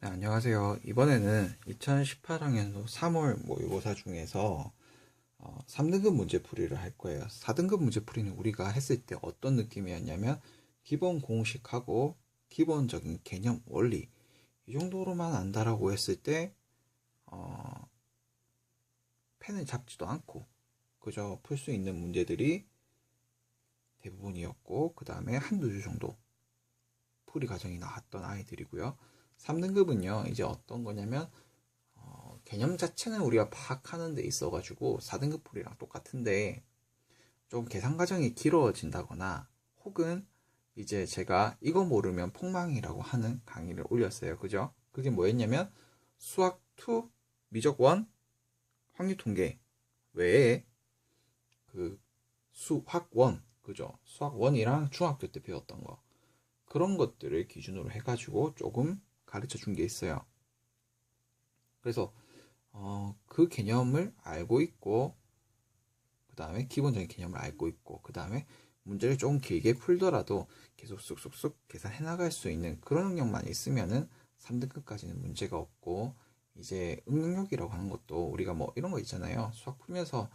네, 안녕하세요. 이번에는 2018학년도 3월 모의고사 중에서 3등급 문제풀이를 할 거예요. 4등급 문제풀이는 우리가 했을 때 어떤 느낌이었냐면 기본 공식하고 기본적인 개념 원리 이 정도로만 안다라고 했을 때 펜을 잡지도 않고 그저 풀 수 있는 문제들이 대부분이었고 그 다음에 한두 주 정도 풀이 과정이 나왔던 아이들이고요. 3등급은요 이제 어떤 거냐면 개념 자체는 우리가 파악하는 데 있어가지고 4등급 풀이랑 똑같은데 좀 계산 과정이 길어진다거나 혹은 이제 제가 이거 모르면 폭망이라고 하는 강의를 올렸어요. 그죠? 그게 뭐였냐면 수학 2, 미적 1, 확률 통계 외에 그 수학 1, 그죠? 수학 1이랑 중학교 때 배웠던 거 그런 것들을 기준으로 해가지고 조금 가르쳐 준 게 있어요. 그래서 그 개념을 알고 있고 그 다음에 기본적인 개념을 알고 있고 그 다음에 문제를 조금 길게 풀더라도 계속 쑥쑥쑥 계산해 나갈 수 있는 그런 능력만 있으면은 3등급까지는 문제가 없고 이제 응용력이라고 하는 것도 우리가 뭐 이런 거 있잖아요. 수학 풀면서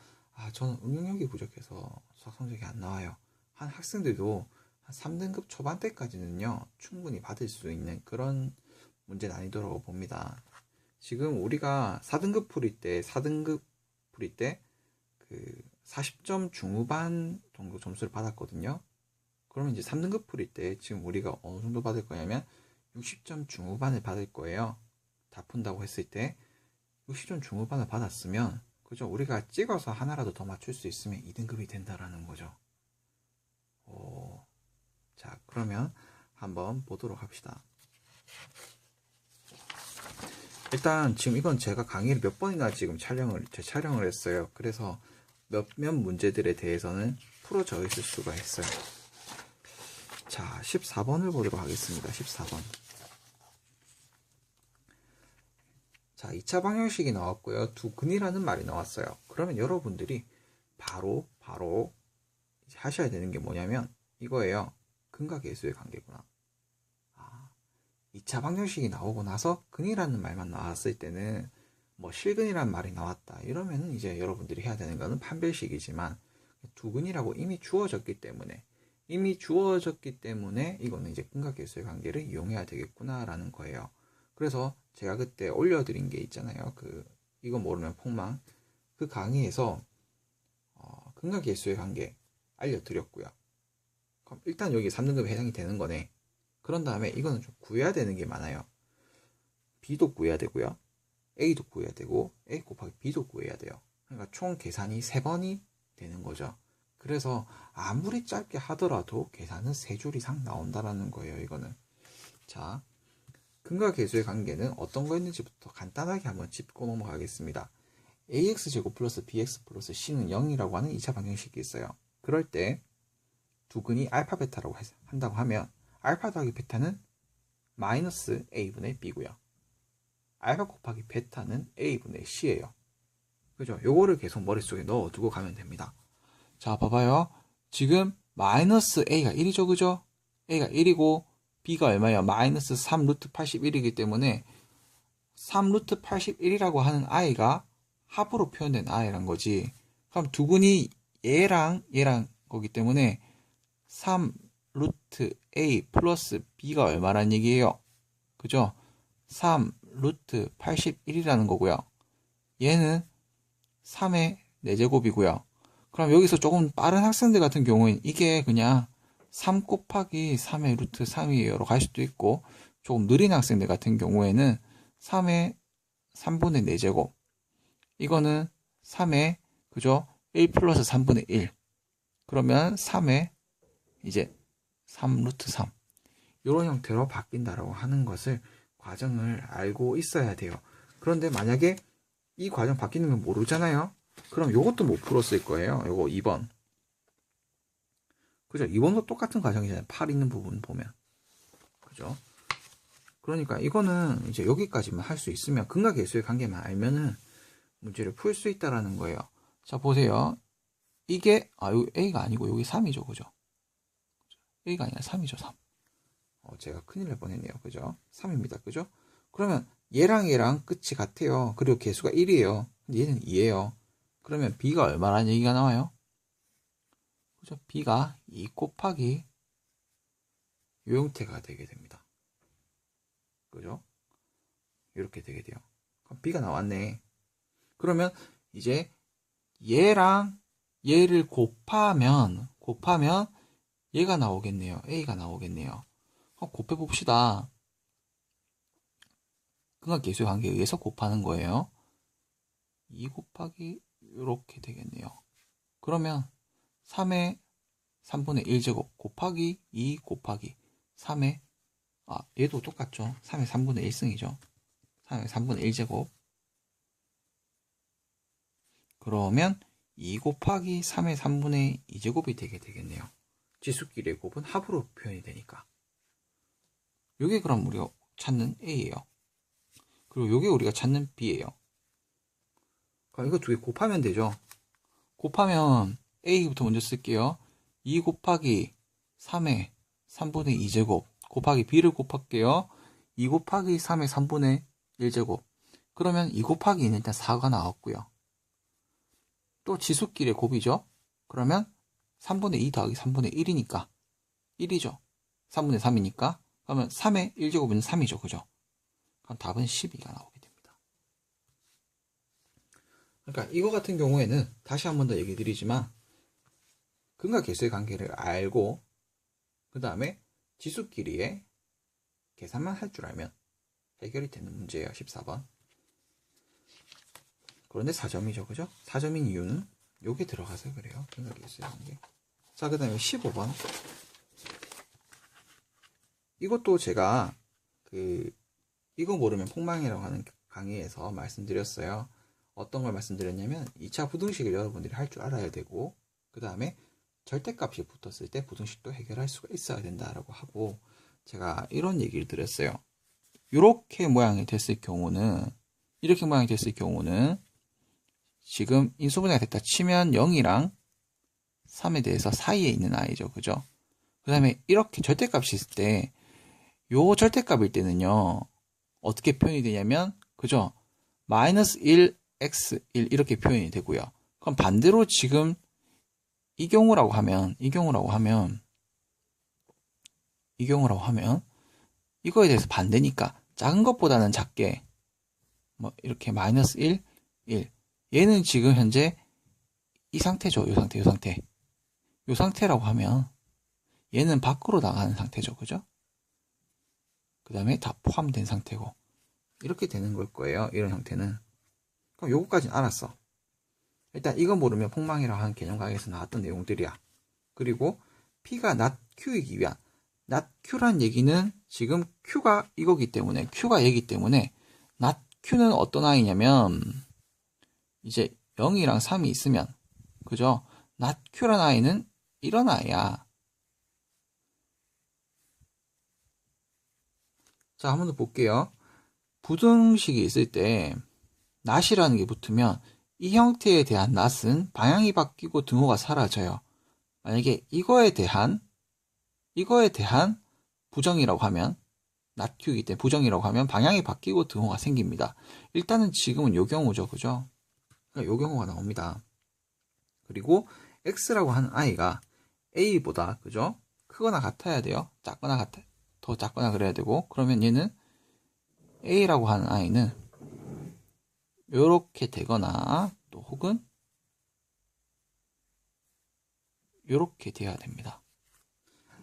저는 응용력이 부족해서 수학 성적이 안 나와요. 한 학생들도 한 3등급 초반대까지는요 충분히 받을 수 있는 그런 문제 난이도라고 봅니다. 지금 우리가 4등급 풀이 때 4등급 풀이 때 그 40점 중후반 정도 점수를 받았거든요. 그러면 이제 3등급 풀이 때 지금 우리가 어느 정도 받을 거냐면 60점 중후반을 받을 거예요. 다 푼다고 했을 때 60점 중후반을 받았으면 그죠? 우리가 찍어서 하나라도 더 맞출 수 있으면 2등급이 된다라는 거죠. 자, 그러면 한번 보도록 합시다. 일단 지금 이건 제가 강의를 몇 번이나 지금 촬영을 했어요. 그래서 몇몇 문제들에 대해서는 풀어져 있을 수가 있어요. 자, 14번을 보도록 하겠습니다. 14번. 자, 2차 방정식이 나왔고요. 두근이라는 말이 나왔어요. 그러면 여러분들이 바로 이제 하셔야 되는 게 뭐냐면 이거예요. 근과 계수의 관계구나. 2차 방정식이 나오고 나서 근이라는 말만 나왔을 때는 뭐 실근이라는 말이 나왔다 이러면은 이제 여러분들이 해야 되는 거는 판별식이지만 두근이라고 이미 주어졌기 때문에 이거는 이제 근과 계수의 관계를 이용해야 되겠구나라는 거예요. 그래서 제가 그때 올려드린 게 있잖아요. 이거 모르면 폭망 그 강의에서 근과 계수의 관계 알려드렸고요. 그럼 일단 여기 3등급에 해당이 되는 거네. 그런 다음에 이거는 좀 구해야 되는 게 많아요. B도 구해야 되고요. A도 구해야 되고 A 곱하기 B도 구해야 돼요. 그러니까 총 계산이 3번이 되는 거죠. 그래서 아무리 짧게 하더라도 계산은 3줄 이상 나온다라는 거예요. 이거는. 자, 근과 계수의 관계는 어떤 거였는지부터 간단하게 한번 짚고 넘어가겠습니다. ax제곱 플러스 bx 플러스 c는 0이라고 하는 2차 방정식이 있어요. 그럴 때 두근이 알파 베타라고 한다고 하면 알파 더하기 베타는 마이너스 a분의 b고요. 알파 곱하기 베타는 a분의 c예요. 그죠? 요거를 계속 머릿속에 넣어두고 가면 됩니다. 자, 봐봐요. 지금 마이너스 a가 1이죠, 그죠? a가 1이고 b가 얼마예요? 마이너스 3 루트 81이기 때문에 3 루트 81이라고 하는 i가 합으로 표현된 i란 거지. 그럼 두근이 얘랑 거기 때문에 3 루트 a 플러스 b가 얼마란 얘기예요? 그죠? 3 루트 81이라는 거고요. 얘는 3의 4제곱이고요. 그럼 여기서 조금 빠른 학생들 같은 경우엔 이게 그냥 3 곱하기 3의 루트 3이에요로 갈 수도 있고 조금 느린 학생들 같은 경우에는 3의 3분의 4제곱 이거는 3의 그죠? 1 플러스 3분의 1 그러면 3의 이제 3 루트 3 이런 형태로 바뀐다라고 하는 것을 과정을 알고 있어야 돼요. 그런데 만약에 이 과정 바뀌는 걸 모르잖아요. 그럼 이것도 못 풀었을 거예요. 요거 2번. 그죠? 2번도 똑같은 과정이잖아요. 8 있는 부분 보면. 그죠? 그러니까 이거는 이제 여기까지만 할 수 있으면 근과 계수의 관계만 알면은 문제를 풀 수 있다라는 거예요. 자, 보세요. 이게 여기 A가 아니고 여기 3이죠. 그죠? A가 아니라 3이죠. 3. 제가 큰일 날 뻔했네요. 그죠? 3입니다. 그죠? 그러면 얘랑 끝이 같아요. 그리고 개수가 1이에요. 근데 얘는 2예요. 그러면 b가 얼마라는 얘기가 나와요? 그죠? b가 2 곱하기 요 형태가 되게 됩니다. 그죠? 이렇게 되게 돼요. 그럼 b가 나왔네. 그러면 이제 얘랑 얘를 곱하면 얘가 나오겠네요. a가 나오겠네요. 곱해 봅시다. 근각계수의 관계에 의해서 곱하는 거예요. 2 곱하기 이렇게 되겠네요. 그러면 3의 3분의 1제곱 곱하기 2 곱하기 3의 얘도 똑같죠. 3의 3분의 1승이죠. 3의 3분의 1제곱 그러면 2 곱하기 3의 3분의 2제곱이 되게 되겠네요. 지수끼리의 곱은 합으로 표현이 되니까. 요게 그럼 우리가 찾는 A예요. 그리고 요게 우리가 찾는 B예요. 그럼 이거 두 개 곱하면 되죠. 곱하면 A부터 먼저 쓸게요. 2 곱하기 3의 3분의 2제곱 곱하기 B를 곱할게요. 2 곱하기 3의 3분의 1제곱 그러면 2 곱하기는 일단 4가 나왔고요. 또 지수끼리의 곱이죠. 그러면 3분의 2 더하기 3분의 1이니까 1이죠. 3분의 3이니까 그러면 3의 1제곱은 3이죠. 그죠? 그럼 답은 12가 나오게 됩니다. 그러니까 이거 같은 경우에는 다시 한 번 더 얘기 드리지만 근각계수의 관계를 알고 그 다음에 지수끼리의 계산만 할 줄 알면 해결이 되는 문제예요. 14번. 그런데 4점이죠. 그죠? 4점인 이유는 요게 들어가서 그래요. 근각계수의 관계. 자, 그 다음에 15번. 이것도 제가 이거 모르면 폭망이라고 하는 강의에서 말씀드렸어요. 어떤 걸 말씀드렸냐면 2차 부등식을 여러분들이 할 줄 알아야 되고 그 다음에 절대값이 붙었을 때 부등식도 해결할 수가 있어야 된다라고 하고 제가 이런 얘기를 드렸어요. 이렇게 모양이 됐을 경우는 지금 인수분해가 됐다 치면 0이랑 3에 대해서 사이에 있는 아이죠. 그죠? 그 다음에 이렇게 절대값이 있을 때 요 절대값일 때는요 어떻게 표현이 되냐면 그죠? 마이너스 1, x1 이렇게 표현이 되고요. 그럼 반대로 지금 이 경우라고 하면 이거에 대해서 반대니까 작은 것보다는 작게 뭐 이렇게 마이너스 1, 1 얘는 지금 현재 이 상태죠. 요 상태라고 하면 얘는 밖으로 나가는 상태죠. 그죠? 그 다음에 다 포함된 상태고 이렇게 되는 걸 거예요. 이런 형태는. 그럼 요거까지는 알았어. 일단 이거 모르면 폭망이라고 하는 개념 강의에서 나왔던 내용들이야. 그리고 P가 not Q이기 위한 not Q란 얘기는 지금 Q가 이거기 때문에 Q가 얘기 때문에 not Q는 어떤 아이냐면 이제 0이랑 3이 있으면 그죠? not Q란 아이는 이런 아이야. 자, 한 번 더 볼게요. 부등식이 있을 때 not이라는 게 붙으면 이 형태에 대한 not은 방향이 바뀌고 등호가 사라져요. 만약에 이거에 대한 부정이라고 하면 not q이기 때문에 부정이라고 하면 방향이 바뀌고 등호가 생깁니다. 일단은 지금은 요 경우죠. 그죠? 그러니까 요 경우가 나옵니다. 그리고 x라고 하는 i가 a보다 그죠? 크거나 같아야 돼요. 더 작거나 그래야 되고 그러면 얘는 a라고 하는 i는 요렇게 되거나 또 혹은 요렇게 돼야 됩니다.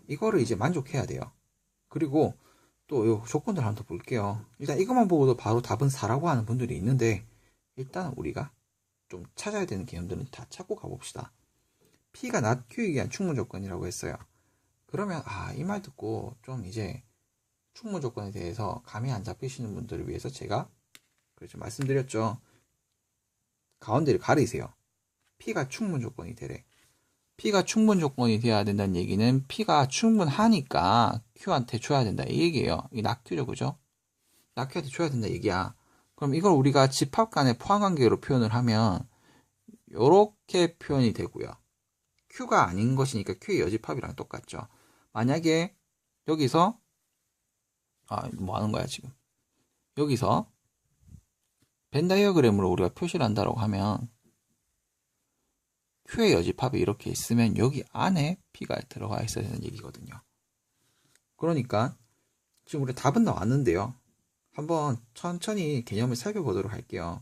이거를 이제 만족해야 돼요. 그리고 또 요 조건들 한번 더 볼게요. 일단 이것만 보고도 바로 답은 4라고 하는 분들이 있는데 일단 우리가 좀 찾아야 되는 개념들은 다 찾고 가봅시다. P가 not Q이기 위한 충분 조건이라고 했어요. 그러면 이 말 듣고 좀 이제 충분 조건에 대해서 감이 안 잡히시는 분들을 위해서 제가 그렇죠 말씀드렸죠. 가운데를 가리세요. P가 충분 조건이 되래. P가 충분 조건이 돼야 된다는 얘기는 P가 충분하니까 Q한테 줘야 된다 이 얘기예요. 이 낙Q죠. 그죠? 낙Q한테 줘야 된다 얘기야. 그럼 이걸 우리가 집합 간의 포함관계로 표현을 하면 이렇게 표현이 되고요. Q가 아닌 것이니까 Q의 여집합이랑 똑같죠. 만약에 여기서 뭐 하는 거야 지금? 여기서 벤 다이어그램으로 우리가 표시를 한다고 하면 Q의 여집합이 이렇게 있으면 여기 안에 P가 들어가 있어야 되는 얘기거든요. 그러니까 지금 우리 답은 나왔는데요. 한번 천천히 개념을 살펴보도록 할게요.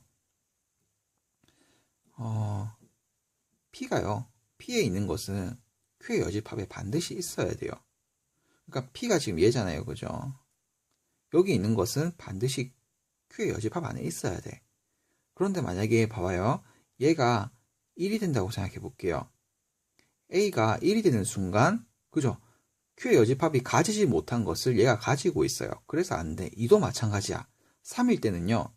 P가요. P에 있는 것은 Q의 여집합에 반드시 있어야 돼요. 그러니까 P가 지금 얘잖아요. 그죠? 여기 있는 것은 반드시 Q의 여집합 안에 있어야 돼. 그런데 만약에 봐봐요. 얘가 1이 된다고 생각해 볼게요. A가 1이 되는 순간, 그죠? Q의 여집합이 가지지 못한 것을 얘가 가지고 있어요. 그래서 안 돼. 2도 마찬가지야. 3일 때는요.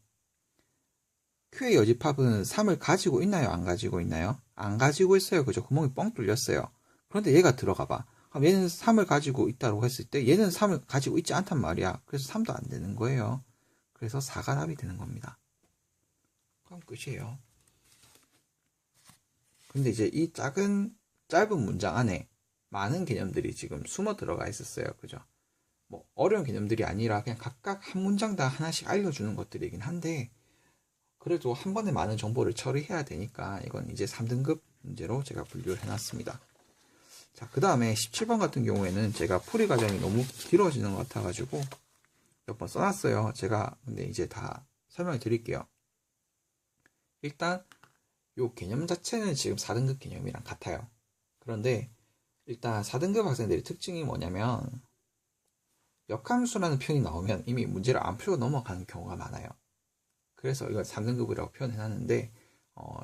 Q의 여집합은 3을 가지고 있나요? 안 가지고 있나요? 안 가지고 있어요. 그죠? 구멍이 뻥 뚫렸어요. 그런데 얘가 들어가 봐. 그럼 얘는 3을 가지고 있다고 했을 때 얘는 3을 가지고 있지 않단 말이야. 그래서 3도 안 되는 거예요. 그래서 4가 답이 되는 겁니다. 그럼 끝이에요. 근데 이제 이 짧은 문장 안에 많은 개념들이 지금 숨어 들어가 있었어요. 그죠? 뭐 어려운 개념들이 아니라 그냥 각각 한 문장당 하나씩 알려주는 것들이긴 한데 그래도 한 번에 많은 정보를 처리해야 되니까 이건 이제 3등급 문제로 제가 분류를 해놨습니다. 자, 그 다음에 17번 같은 경우에는 제가 풀이 과정이 너무 길어지는 것 같아가지고 몇 번 써놨어요. 제가 근데 이제 다 설명을 드릴게요. 일단 요 개념 자체는 지금 4등급 개념이랑 같아요. 그런데 일단 4등급 학생들의 특징이 뭐냐면 역함수라는 표현이 나오면 이미 문제를 안 풀고 넘어가는 경우가 많아요. 그래서 이걸 3등급이라고 표현해놨는데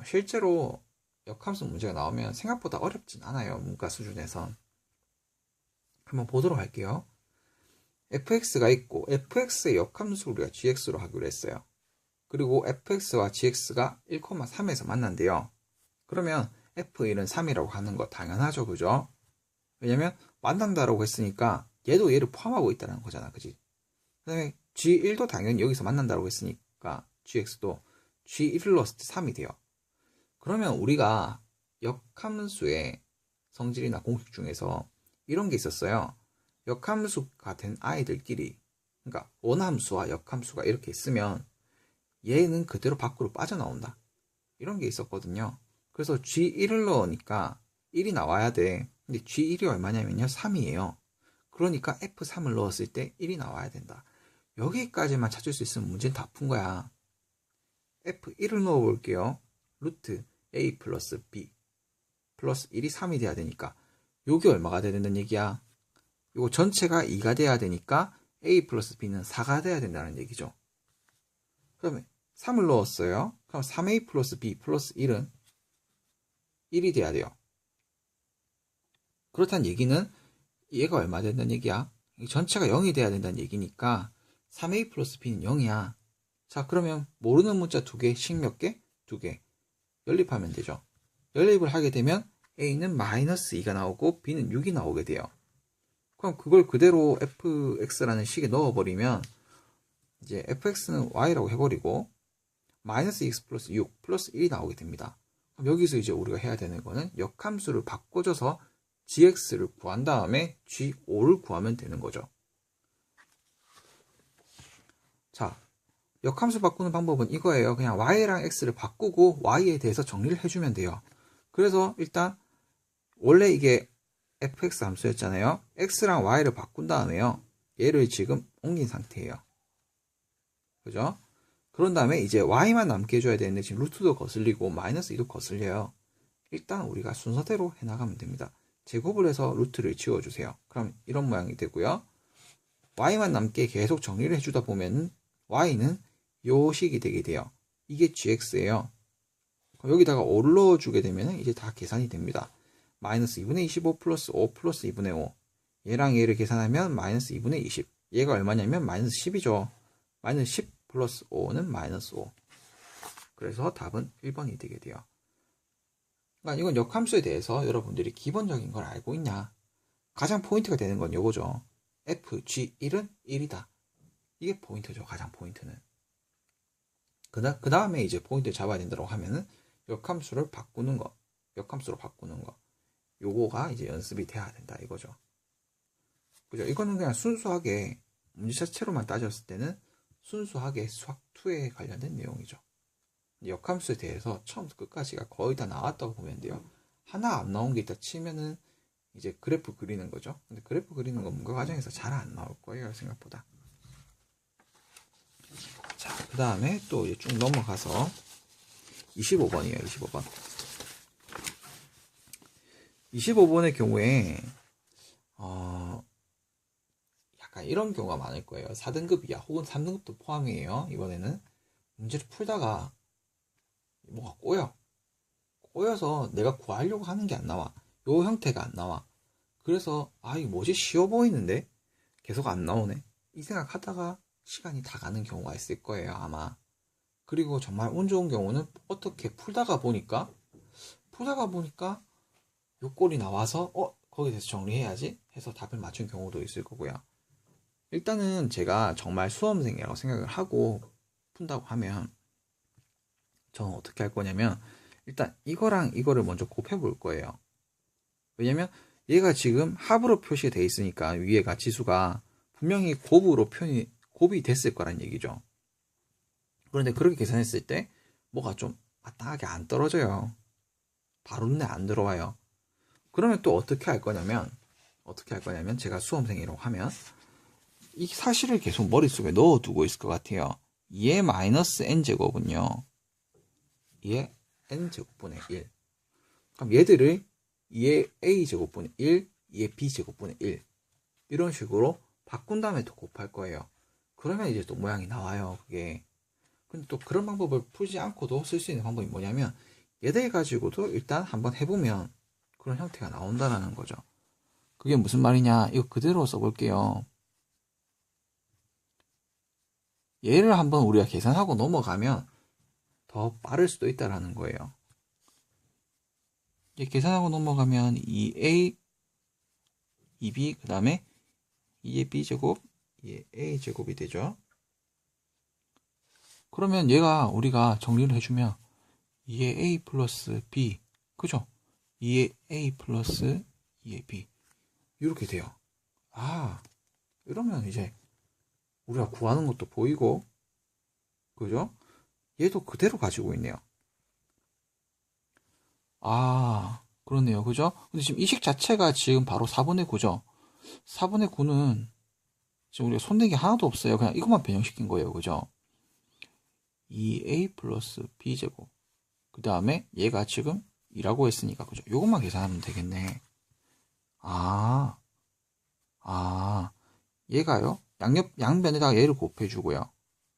실제로 역함수 문제가 나오면 생각보다 어렵진 않아요. 문과 수준에선. 한번 보도록 할게요. fx가 있고 fx의 역함수 우리가 gx로 하기로 했어요. 그리고 fx와 gx가 1,3에서 만난대요. 그러면 f1은 3이라고 하는 거 당연하죠. 그죠? 왜냐면 만난다라고 했으니까 얘도 얘를 포함하고 있다는 거잖아. 그지? 그 다음에 g1도 당연히 여기서 만난다라고 했으니까 gx도 g1을 넣었을 때 3이 돼요. 그러면 우리가 역함수의 성질이나 공식 중에서 이런 게 있었어요. 역함수가 된 아이들끼리, 그러니까 원함수와 역함수가 이렇게 있으면 얘는 그대로 밖으로 빠져나온다. 이런 게 있었거든요. 그래서 G1을 넣으니까 1이 나와야 돼. 근데 G1이 얼마냐면요. 3이에요. 그러니까 F3을 넣었을 때 1이 나와야 된다. 여기까지만 찾을 수 있으면 문제는 다 푼 거야. F1을 넣어볼게요. 루트 A 플러스 B 플러스 1이 3이 돼야 되니까 요게 얼마가 돼야 된다는 얘기야? 요거 전체가 2가 돼야 되니까 A 플러스 B는 4가 돼야 된다는 얘기죠. 그러면 3을 넣었어요. 그럼 3A 플러스 B 플러스 1은 1이 돼야 돼요. 그렇다는 얘기는 얘가 얼마 된다는 얘기야? 전체가 0이 돼야 된다는 얘기니까 3A 플러스 B는 0이야. 자, 그러면 모르는 문자 2개, 식 몇 개? 2개. 연립하면 되죠. 연립을 하게 되면 A는 마이너스 2가 나오고 B는 6이 나오게 돼요. 그럼 그걸 그대로 fx라는 식에 넣어버리면 이제 fx는 y라고 해버리고 마이너스 x 플러스 6 플러스 1이 나오게 됩니다. 그럼 여기서 이제 우리가 해야 되는 거는 역함수를 바꿔줘서 gx를 구한 다음에 g5를 구하면 되는 거죠. 자, 역함수 바꾸는 방법은 이거예요. 그냥 y랑 x를 바꾸고 y에 대해서 정리를 해주면 돼요. 그래서 일단 원래 이게 fx 함수였잖아요. x랑 y를 바꾼 다음에요. 얘를 지금 옮긴 상태예요. 그죠? 그런 다음에 이제 y만 남게 해줘야 되는데 지금 루트도 거슬리고 마이너스 2도 거슬려요. 일단 우리가 순서대로 해나가면 됩니다. 제곱을 해서 루트를 지워주세요. 그럼 이런 모양이 되고요. y만 남게 계속 정리를 해주다 보면 y는 요 식이 되게 돼요. 이게 gx예요. 여기다가 5를 넣어주게 되면 이제 다 계산이 됩니다. 마이너스 2분의 25 플러스 5 플러스 2분의 5. 얘랑 얘를 계산하면 마이너스 2분의 20. 얘가 얼마냐면 마이너스 10이죠. 마이너스 10 플러스 5는 마이너스 5. 그래서 답은 1번이 되게 돼요. 그러니까 이건 역함수에 대해서 여러분들이 기본적인 걸 알고 있냐. 가장 포인트가 되는 건 요거죠. fg1은 1이다. 이게 포인트죠. 가장 포인트는. 그 다음에 이제 포인트를 잡아야 된다고 하면은 역함수를 바꾸는 거. 역함수로 바꾸는 거. 요거가 이제 연습이 돼야 된다 이거죠. 그죠? 이거는 그냥 순수하게 문제 자체로만 따졌을 때는 순수하게 수학 2에 관련된 내용이죠. 역함수에 대해서 처음부터 끝까지가 거의 다 나왔다고 보면 돼요. 하나 안 나온 게 있다 치면은 이제 그래프 그리는 거죠. 근데 그래프 그리는 건 문과 과정에서 잘 안 나올 거예요, 생각보다. 자, 그 다음에 또 이제 쭉 넘어가서 25번이에요, 25번. 25번의 경우에, 약간 이런 경우가 많을 거예요. 4등급 이하 혹은 3등급도 포함이에요. 이번에는 문제를 풀다가 뭐가 꼬여서 내가 구하려고 하는 게 안 나와. 요 형태가 안 나와. 그래서 이거 뭐지? 쉬워 보이는데 계속 안 나오네. 이 생각하다가 시간이 다 가는 경우가 있을 거예요, 아마. 그리고 정말 운 좋은 경우는 어떻게 풀다가 보니까 요 꼴이 나와서 거기에 대해서 정리해야지 해서 답을 맞춘 경우도 있을 거고요. 일단은 제가 정말 수험생이라고 생각을 하고 푼다고 하면 저는 어떻게 할 거냐면 일단 이거랑 이거를 먼저 곱해 볼 거예요. 왜냐면 얘가 지금 합으로 표시가 돼 있으니까 위에가 지수가 분명히 곱이 됐을 거란 얘기죠. 그런데 그렇게 계산했을 때 뭐가 좀 마땅하게 안 떨어져요. 바로 눈에 안 들어와요. 그러면 또 어떻게 할 거냐면 제가 수험생이라고 하면 이 사실을 계속 머릿속에 넣어두고 있을 것 같아요. 2의 마이너스 n제곱은요. 2의 n제곱분의 1. 그럼 얘들을 2의 a제곱분의 1, 2의 b제곱분의 1 이런 식으로 바꾼 다음에 또 곱할 거예요. 그러면 이제 또 모양이 나와요, 그게. 근데 또 그런 방법을 풀지 않고도 쓸 수 있는 방법이 뭐냐면 얘들 가지고도 일단 한번 해보면 그런 형태가 나온다라는 거죠. 그게 무슨 말이냐? 이거 그대로 써볼게요. 얘를 한번 우리가 계산하고 넘어가면 더 빠를 수도 있다라는 거예요. 계산하고 넘어가면 2a, 2b, 그 다음에 2의 b제곱, 2의 a제곱이 되죠. 그러면 얘가 우리가 정리를 해주면 2의 a 플러스 b, 그죠? 2의 a 플러스 2의 b 이렇게 돼요. 이러면 이제 우리가 구하는 것도 보이고, 그죠? 얘도 그대로 가지고 있네요. 그렇네요. 그죠? 근데 지금 이 식 자체가 지금 바로 4분의 9죠? 4분의 9는 지금 우리가 손댄 게 하나도 없어요. 그냥 이것만 변형시킨 거예요. 그죠? 2a 플러스 b제곱. 그 다음에 얘가 지금 2라고 했으니까, 그죠? 요것만 계산하면 되겠네. 얘가요? 양변에다가 얘를 곱해주고요.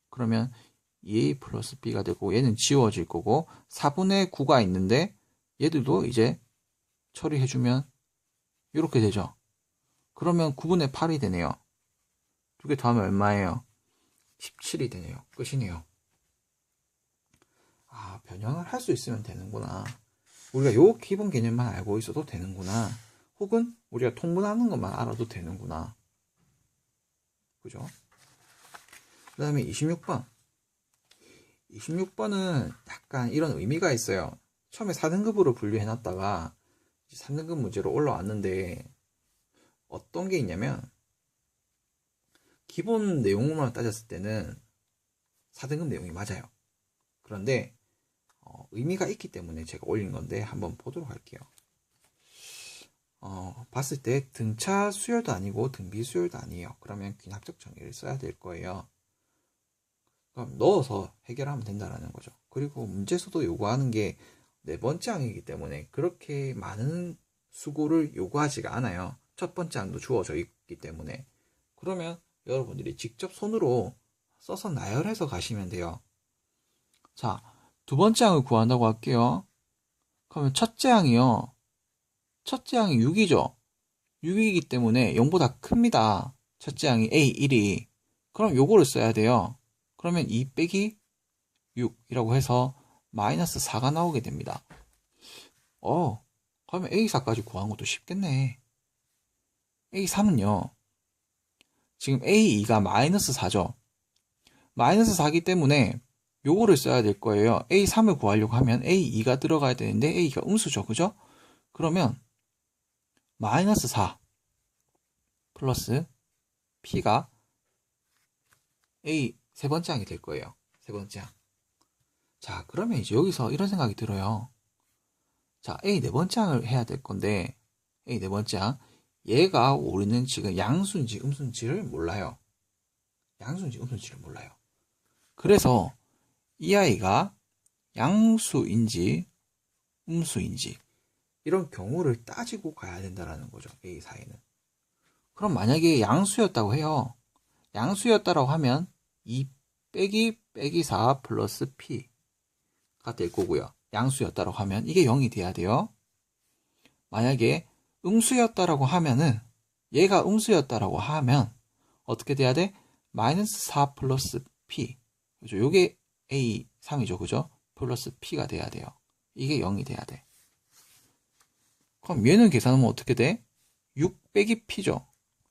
그러면 2a 플러스 b가 되고 얘는 지워질 거고 4분의 9가 있는데 얘들도 이제 처리해주면 이렇게 되죠. 그러면 9분의 8이 되네요. 두 개 더하면 얼마예요? 17이 되네요. 끝이네요. 변형을 할 수 있으면 되는구나. 우리가 요 기본 개념만 알고 있어도 되는구나. 혹은 우리가 통분하는 것만 알아도 되는구나. 그죠? 그 다음에 26번. 26번은 약간 이런 의미가 있어요. 처음에 4등급으로 분류해놨다가 3등급 문제로 올라왔는데 어떤 게 있냐면 기본 내용으로만 따졌을 때는 4등급 내용이 맞아요. 그런데 의미가 있기 때문에 제가 올린 건데 한번 보도록 할게요. 봤을 때 등차 수열도 아니고 등비 수열도 아니에요. 그러면 귀납적 정의를 써야 될 거예요. 그럼 넣어서 해결하면 된다는 거죠. 그리고 문제에서도 요구하는 게 4번째 항이기 때문에 그렇게 많은 수고를 요구하지가 않아요. 첫 번째 항도 주어져 있기 때문에. 그러면 여러분들이 직접 손으로 써서 나열해서 가시면 돼요. 자, 두 번째 항을 구한다고 할게요. 그러면 첫째 항이요. 첫째 항이 6이죠. 6이기 때문에 0보다 큽니다. 첫째 항이 A1이. 그럼 요거를 써야 돼요. 그러면 2 빼기 6이라고 해서 마이너스 4가 나오게 됩니다. 그러면 A4까지 구하는 것도 쉽겠네. A3은요. 지금 A2가 마이너스 4죠. 마이너스 4기 때문에 요거를 써야 될 거예요. A3을 구하려고 하면 A2가 들어가야 되는데 A가 음수죠. 그죠? 그러면 마이너스 4 플러스 P가 세 번째 항이 될 거예요. 세 번째 항. 자, 그러면 이제 여기서 이런 생각이 들어요. 자, A 네 번째 항을 해야 될 건데, A 네 번째 항. 얘가 우리는 지금 양수인지 음수인지를 몰라요. 양수인지 음수인지를 몰라요. 그래서 이 아이가 양수인지 음수인지 이런 경우를 따지고 가야 된다는 거죠. A 사이는. 그럼 만약에 양수였다고 해요. 양수였다라고 하면 2 빼기 4 플러스 P가 될 거고요. 양수였다라고 하면 이게 0이 돼야 돼요. 만약에 음수였다라고 하면은 얘가 음수였다라고 하면 어떻게 돼야 돼? 마이너스 4 플러스 P. 그죠? 요게 A3이죠. 그죠? 플러스 P가 돼야 돼요. 이게 0이 돼야 돼. 그럼 얘는 계산하면 어떻게 돼? 6 빼기 P죠.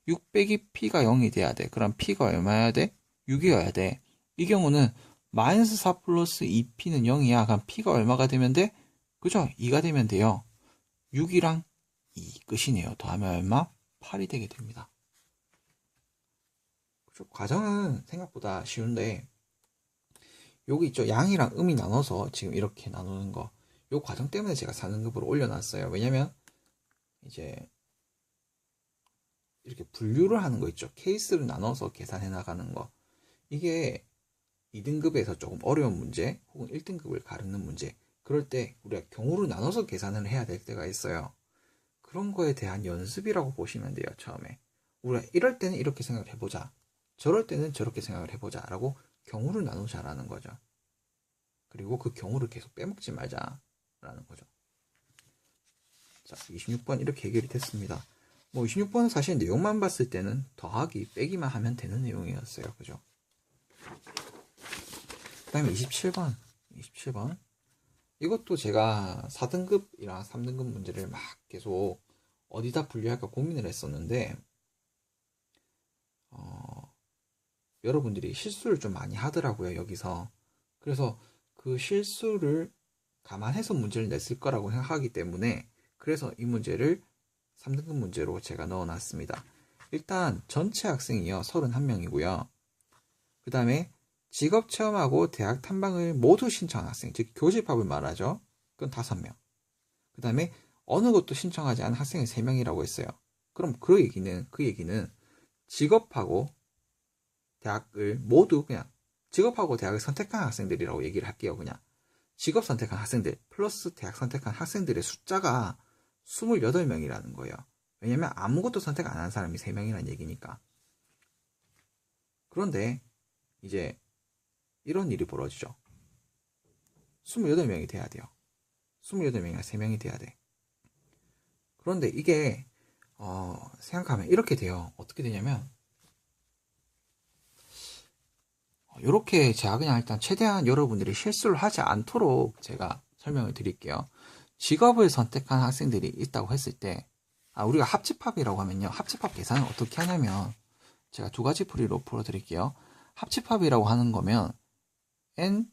6 빼기 P가 0이 돼야 돼. 그럼 P가 얼마여야 돼? 6이어야 돼. 이 경우는 마이너스 4 플러스 2P는 0이야. 그럼 P가 얼마가 되면 돼? 그죠? 2가 되면 돼요. 6이랑 2 끝이네요. 더하면 얼마? 8이 되게 됩니다. 그죠? 과정은 생각보다 쉬운데 여기 있죠. 양이랑 음이 나눠서 지금 이렇게 나누는 거. 요 과정 때문에 제가 4등급으로 올려놨어요. 왜냐면 이제 이렇게 분류를 하는 거 있죠. 케이스를 나눠서 계산해 나가는 거. 이게 2등급에서 조금 어려운 문제 혹은 1등급을 가르는 문제. 그럴 때 우리가 경우를 나눠서 계산을 해야 될 때가 있어요. 그런 거에 대한 연습이라고 보시면 돼요. 처음에. 우리가 이럴 때는 이렇게 생각을 해보자. 저럴 때는 저렇게 생각을 해보자. 라고 경우를 나누자라는 거죠. 그리고 그 경우를 계속 빼먹지 말자라는 거죠. 자, 26번 이렇게 해결이 됐습니다. 뭐 26번은 사실 내용만 봤을 때는 더하기, 빼기만 하면 되는 내용이었어요. 그죠? 그 다음에 27번. 이것도 제가 4등급이랑 3등급 문제를 막 계속 어디다 분류할까 고민을 했었는데, 여러분들이 실수를 좀 많이 하더라고요, 여기서. 그래서 그 실수를 감안해서 문제를 냈을 거라고 생각하기 때문에, 그래서 이 문제를 3등급 문제로 제가 넣어놨습니다. 일단 전체 학생이요 31명이고요. 그 다음에 직업체험하고 대학 탐방을 모두 신청한 학생, 즉 교집합을 말하죠. 그건 5명. 그 다음에 어느 것도 신청하지 않은 학생이 3명이라고 했어요. 그럼 그 얘기는 직업하고 대학을 모두 그냥 직업하고 대학을 선택한 학생들이라고 얘기를 할게요. 그냥 직업 선택한 학생들 플러스 대학 선택한 학생들의 숫자가 28명이라는 거예요. 왜냐면 아무것도 선택 안 한 사람이 3명이라는 얘기니까. 그런데 이제 이런 일이 벌어지죠. 28명이 돼야 돼요. 28명이나 3명이 돼야 돼. 그런데 이게 생각하면 이렇게 돼요. 어떻게 되냐면 이렇게 제가 그냥 일단 최대한 여러분들이 실수를 하지 않도록 제가 설명을 드릴게요. 직업을 선택한 학생들이 있다고 했을 때 우리가 합집합이라고 하면요. 합집합 계산을 어떻게 하냐면 제가 2가지 풀이로 풀어드릴게요. 합집합이라고 하는 거면 N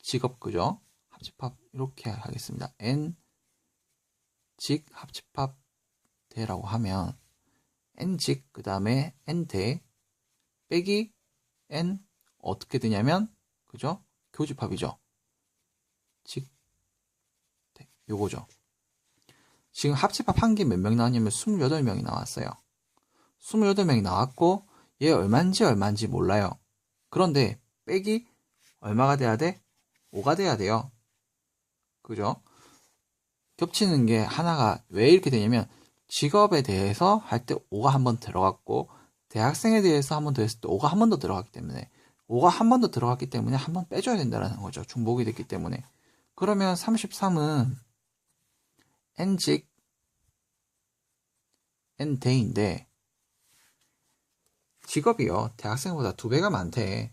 직업 그죠? 합집합 이렇게 하겠습니다. N 직 합집합 대라고 하면 N 직 그 다음에 N 대 빼기 N 어떻게 되냐면 그죠? 교집합이죠. 직 대 요거죠. 지금 합집합 한 개 몇 명 나왔냐면 28명이 나왔어요. 28명이 나왔고 얘 얼마인지 몰라요. 그런데 빼기 얼마가 돼야 돼? 5가 돼야 돼요. 그죠? 겹치는 게 하나가 왜 이렇게 되냐면 직업에 대해서 할 때 5가 한 번 들어갔고 대학생에 대해서 한 번 더 했을 때 5가 한 번 더 들어갔기 때문에 5가 한 번 더 들어갔기 때문에 한 번 빼줘야 된다는 거죠. 중복이 됐기 때문에. 그러면 33은 N직 N대인데 직업이요. 대학생보다 2배가 많대.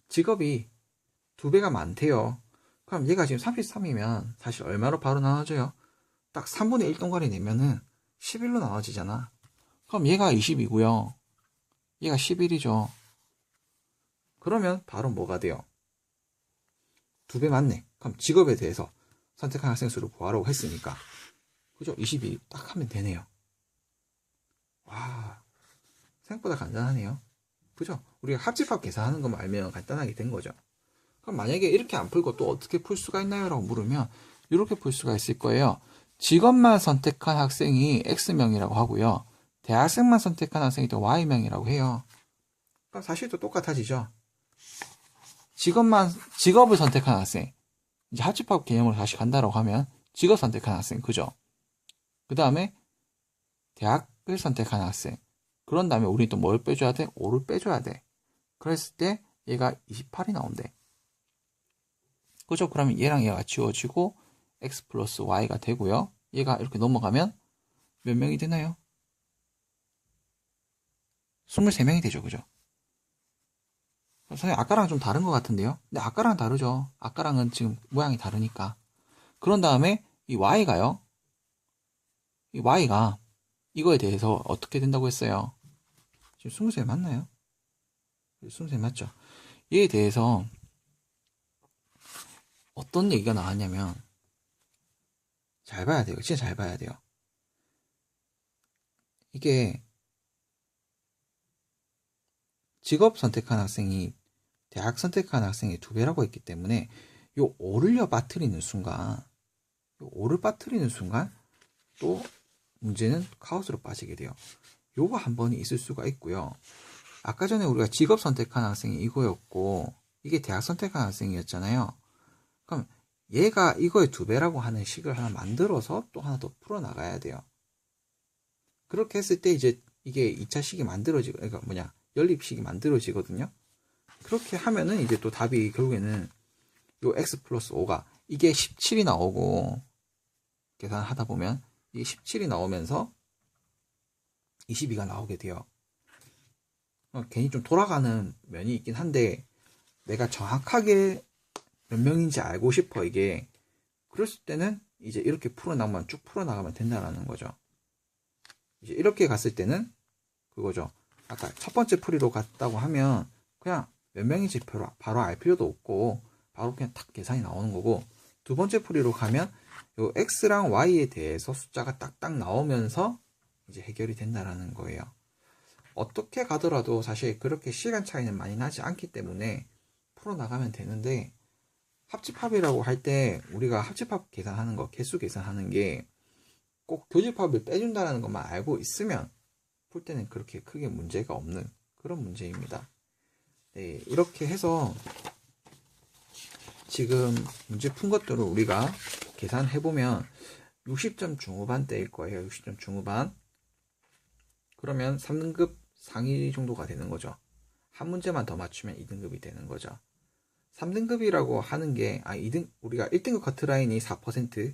직업이 2배가 많대요. 그럼 얘가 지금 33이면 사실 얼마로 바로 나눠져요? 딱 3분의 1 동그라리 내면은 11로 나눠지잖아. 그럼 얘가 20이고요. 얘가 11이죠. 그러면 바로 뭐가 돼요? 2배 맞네. 그럼 직업에 대해서 선택한 학생 수를 구하라고 했으니까. 그죠? 22 딱 하면 되네요. 와, 생각보다 간단하네요. 그죠? 우리가 합집합 계산하는 것만 알면 간단하게 된 거죠. 그럼 만약에 이렇게 안 풀고 또 어떻게 풀 수가 있나요? 라고 물으면 이렇게 풀 수가 있을 거예요. 직업만 선택한 학생이 X명이라고 하고요. 대학생만 선택한 학생이 또 Y명이라고 해요. 그럼 사실 또 똑같아지죠. 직업을 선택한 학생. 이제 합집합 개념으로 다시 간다라고 하면 직업 선택한 학생. 그죠? 그 다음에 대학을 선택한 학생. 그런 다음에 우리 또 뭘 빼줘야 돼? 5를 빼줘야 돼. 그랬을 때 얘가 28이 나온대. 그죠? 그러면 얘랑 얘가 지워지고 x 플러스 y가 되고요. 얘가 이렇게 넘어가면 몇 명이 되나요? 23명이 되죠. 그죠? 선생님 아까랑 좀 다른 것 같은데요? 근데 아까랑 다르죠. 아까랑은 지금 모양이 다르니까. 그런 다음에 이 y가요. 이 y가 이거에 대해서 어떻게 된다고 했어요? 지금 20살 맞나요? 20살 맞죠? 얘에 대해서 어떤 얘기가 나왔냐면 잘 봐야 돼요. 진짜 잘 봐야 돼요. 이게 직업 선택한 학생이 대학 선택한 학생이 2배라고 했기 때문에 요 5를 빠뜨리는 순간 요 5를 빠뜨리는 순간 또 문제는 카오스로 빠지게 돼요. 요거 한 번이 있을 수가 있고요. 아까 전에 우리가 직업 선택한 학생이 이거였고 이게 대학 선택한 학생이었잖아요. 그럼 얘가 이거의 2배라고 하는 식을 하나 만들어서 또 하나 더 풀어나가야 돼요. 그렇게 했을 때 이제 이게 2차 식이 만들어지고, 그러니까 연립식이 만들어지거든요. 그렇게 하면은 이제 또 답이 결국에는 요 x 플러스 5가 이게 17이 나오고 계산하다 보면 이게 17이 나오면서 22가 나오게 돼요. 괜히 좀 돌아가는 면이 있긴 한데 내가 정확하게 몇 명인지 알고 싶어 이게. 그랬을 때는 이제 이렇게 풀어나가면 쭉 풀어나가면 된다라는 거죠. 이제 이렇게 갔을 때는 그거죠. 아까 첫 번째 풀이로 갔다고 하면 그냥 몇 명인지 바로 알 필요도 없고 바로 그냥 탁 계산이 나오는 거고, 두 번째 풀이로 가면 요 x랑 y에 대해서 숫자가 딱딱 나오면서 이제 해결이 된다라는 거예요. 어떻게 가더라도 사실 그렇게 시간 차이는 많이 나지 않기 때문에 풀어나가면 되는데, 합집합이라고 할 때 우리가 합집합 계산하는 거, 개수 계산하는 게 꼭 교집합을 빼준다는 것만 알고 있으면 풀 때는 그렇게 크게 문제가 없는 그런 문제입니다. 네, 이렇게 해서 지금 문제 푼 것들을 우리가 계산해보면 60점 중후반대일 거예요. 60점 중후반. 그러면 3등급 상위 정도가 되는 거죠. 한 문제만 더 맞추면 2등급이 되는 거죠. 3등급이라고 하는 게, 우리가 1등급 커트라인이 4%,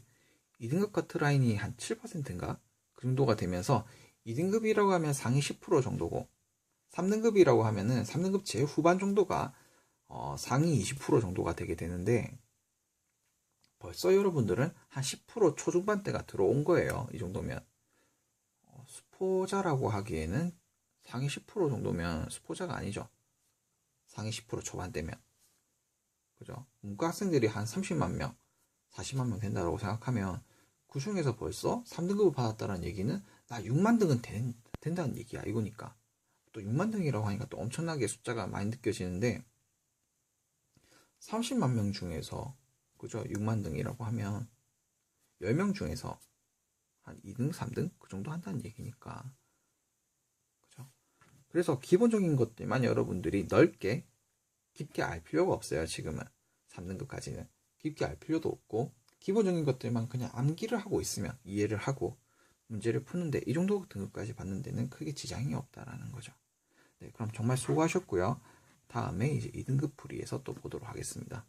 2등급 커트라인이 한 7%인가? 그 정도가 되면서 2등급이라고 하면 상위 10% 정도고, 3등급이라고 하면은 3등급 제후반 정도가 상위 20% 정도가 되게 되는데, 벌써 여러분들은 한 10% 초중반대가 들어온 거예요. 이 정도면. 수포자라고 하기에는 상위 10% 정도면 수포자가 아니죠. 상위 10% 초반대면. 그죠? 문과 학생들이 한 30만 명, 40만 명 된다고 생각하면 그 중에서 벌써 3등급을 받았다는 얘기는 나 6만 등은 된다는 얘기야. 이거니까. 또 6만 등이라고 하니까 또 엄청나게 숫자가 많이 느껴지는데, 30만 명 중에서 그죠? 6만 등이라고 하면 10명 중에서 한 2등, 3등 그 정도 한다는 얘기니까. 그죠? 그래서 기본적인 것들만 여러분들이 넓게 깊게 알 필요가 없어요. 지금은 3등급까지는 깊게 알 필요도 없고, 기본적인 것들만 그냥 암기를 하고 있으면 이해를 하고 문제를 푸는데 이 정도 등급까지 받는 데는 크게 지장이 없다라는 거죠. 네, 그럼 정말 수고하셨고요. 다음에 이제 2등급 풀이에서 또 보도록 하겠습니다.